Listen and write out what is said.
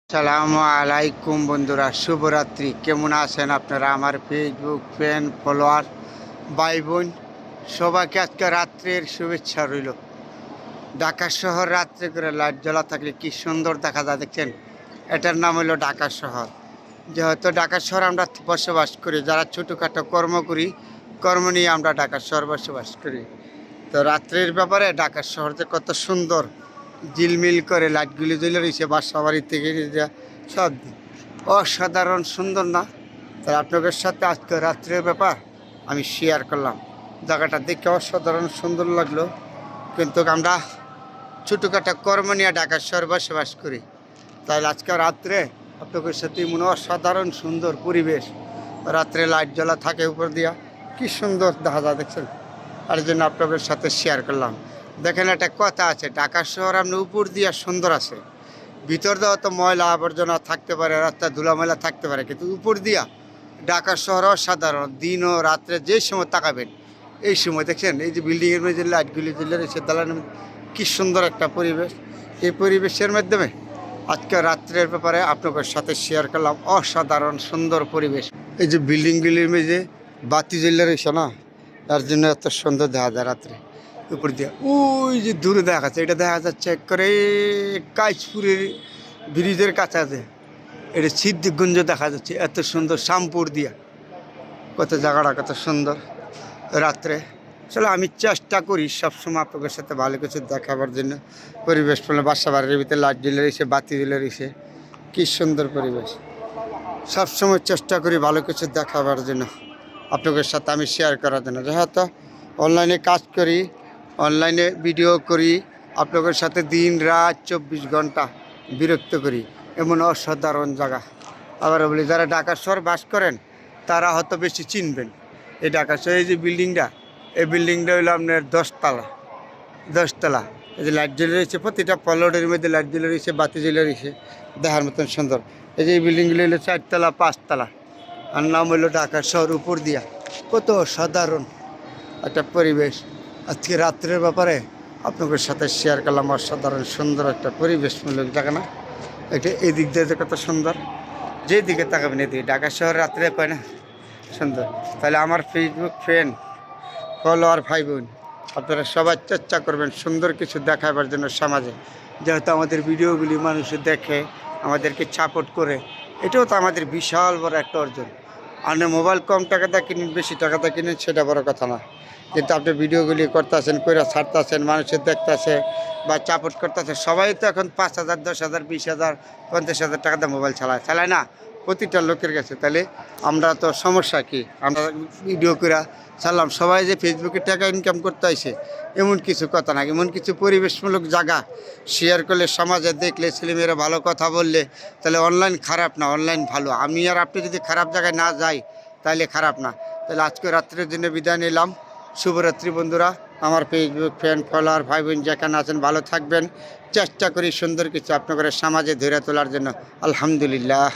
আসসালামু আলাইকুম বন্ধুরা, শুভরাত্রি। কেমন আছেন আপনারা? আমার ফেসবুক ফ্যান ফলোয়ার ভাই বোন সবাইকে আজকে রাত্রের শুভেচ্ছা রইল। ঢাকা শহর রাত্রে করে লাইট জ্বলা থাকলে কি সুন্দর দেখা যায়, দেখছেন? এটার নাম হলো ঢাকা শহর। যেহেতু ঢাকা শহর আমরা বসবাস করি, যারা ছোটোখাটো কর্ম করি, কর্ম নিয়ে আমরা ঢাকা শহর বসবাস করি। তো রাত্রের ব্যাপারে ঢাকা শহর যে কত সুন্দর ঝিলমিল করে লাইটগুলি জ্বলে রয়েছে, বাসা বাড়ি থেকে সব অসাধারণ সুন্দর না? তাই আপনাদের সাথে আজকে রাত্রের ব্যাপার আমি শেয়ার করলাম। জায়গাটা দেখে অসাধারণ সুন্দর লাগলো, কিন্তু আমরা ছোটোখাটো কর্ম নিয়ে ঢাকা শহর বসবাস করি। তাই আজকে রাত্রে আপনাদের সাথে মনে অসাধারণ সুন্দর পরিবেশ, রাত্রে লাইট জ্বলা থাকে উপর দিয়া, কি সুন্দর দেখা যায়, দেখছেন? আর জন্য আপনাদের সাথে শেয়ার করলাম। দেখেন, একটা কথা আছে, ঢাকা শহর আপনি উপর দিয়া সুন্দর আছে, ভিতর দেওয়া তো ময়লা আবর্জনা থাকতে পারে, রাস্তায় ধুলা ময়লা থাকতে পারে, কিন্তু উপর দিয়া ঢাকা শহর অসাধারণ। দিন ও রাত্রে যে সময় তাকাবেন এই সময় দেখছেন, এই যে বিল্ডিংয়ের মধ্যে লাইটগুলি জ্বলে রয়েছে, দালানের মধ্যে কী সুন্দর একটা পরিবেশ। এই পরিবেশের মাধ্যমে আজকে রাত্রের ব্যাপারে আপনাদের সাথে শেয়ার করলাম। অসাধারণ সুন্দর পরিবেশ। এই যে বিল্ডিংগুলির মধ্যে বাতি জ্বলে রয়েছে না, তার জন্য এত সুন্দর দেখা যায় রাত্রে উপর দিয়ে। ওই যে দূরে দেখা যাচ্ছে, এটা দেখা যাচ্ছে করে কাইচপুরের ব্রিজের কাছে আছে, এটা সিদ্ধিগুঞ্জ দেখা যাচ্ছে, এত সুন্দর শ্যামপুর দিয়া, কত জায়গাটা কত সুন্দর রাত্রে। আসলে আমি চেষ্টা করি সবসময় আপনাদের সাথে ভালো কিছু দেখাবার জন্য। পরিবেশ ফলে বাসা বাড়ির ভিতরে লাইট জ্বলে রয়েছে, বাতি জ্বলে রয়েছে, কী সুন্দর পরিবেশ। সবসময় চেষ্টা করি ভালো কিছু দেখাবার জন্য, আপনাদের সাথে আমি শেয়ার করার জন্য। যেহেতু অনলাইনে কাজ করি, অনলাইনে ভিডিও করি, আপনাদের সাথে দিন রাত 24 ঘন্টা বিরক্ত করি, এমন অসাধারণ জায়গা। আবার বলি, যারা ঢাকা শহর বাস করেন তারা হয়তো বেশি চিনবেন এই ঢাকা শহর। এই যে বিল্ডিংটা, এই বিল্ডিংটা হইলো আপনার 10 তলা। এই যে লাইট জ্বলে রয়েছে, প্রতিটা পলটের মধ্যে লাইট জ্বলে রয়েছে, বাতি জ্বলে রয়েছে, দেখার মতন সুন্দর। এই যে এই বিল্ডিংগুলো হলো 4 তলা 5 তলা, আর নাম হলো ঢাকা শহর উপর দিয়া। কত সাধারণ একটা পরিবেশ। আজকে রাত্রের ব্যাপারে আপনাদের সাথে শেয়ার করলাম। অসাধারণ সুন্দর একটা পরিবেশমূলক জায়গা না এটা? এই দিক দিয়ে কত সুন্দর, যেদিকে তাকাবেন এদিকে ঢাকা শহর রাত্রে পায় না সুন্দর। তাহলে আমার ফেসবুক ফ্রেন্ড ফলোয়ার ভাই বোন, আপনারা সবাই চেষ্টা করবেন সুন্দর কিছু দেখাবার জন্য সমাজে। যেহেতু আমাদের ভিডিওগুলি মানুষ দেখে, আমাদেরকে সাপোর্ট করে, এটাও তো আমাদের বিশাল বড় একটা অর্জন। আপনি মোবাইল কম টাকাতে কিনেন, বেশি টাকাতে কিনেন, সেটা বড় কথা না, কিন্তু আপনি ভিডিওগুলি করতেছেন, কইরা ছাড়তেছেন, মানুষের দেখতেছে বা সাপোর্ট করতেছে। সবাই তো এখন 5,000 10,000 20,000 50,000 টাকাতে মোবাইল চালায় না প্রতিটা লোকের কাছে। তাহলে আমরা তো সমস্যা কি? আমরা ভিডিও করে ছাড়লাম, সবাই যে ফেসবুকে টাকা ইনকাম করতে আসে এমন কিছু কথা না। এমন কিছু পরিবেশমূলক জায়গা শেয়ার করলে, সমাজে দেখলে, ছেলেমেয়েরা ভালো কথা বললে, তাহলে অনলাইন খারাপ না, অনলাইন ভালো। আমি আর আপনি যদি খারাপ জায়গায় না যাই তাহলে খারাপ না। তাহলে আজকে রাত্রের জন্য বিদায় নিলাম। শুভরাত্রি বন্ধুরা। আমার ফেসবুক ফ্যান ফলোয়ার ভাই বোন যেখানে আছেন ভালো থাকবেন। চেষ্টা করি সুন্দর কিছু আপনাদের সমাজে ধরে তোলার জন্য। আলহামদুলিল্লাহ।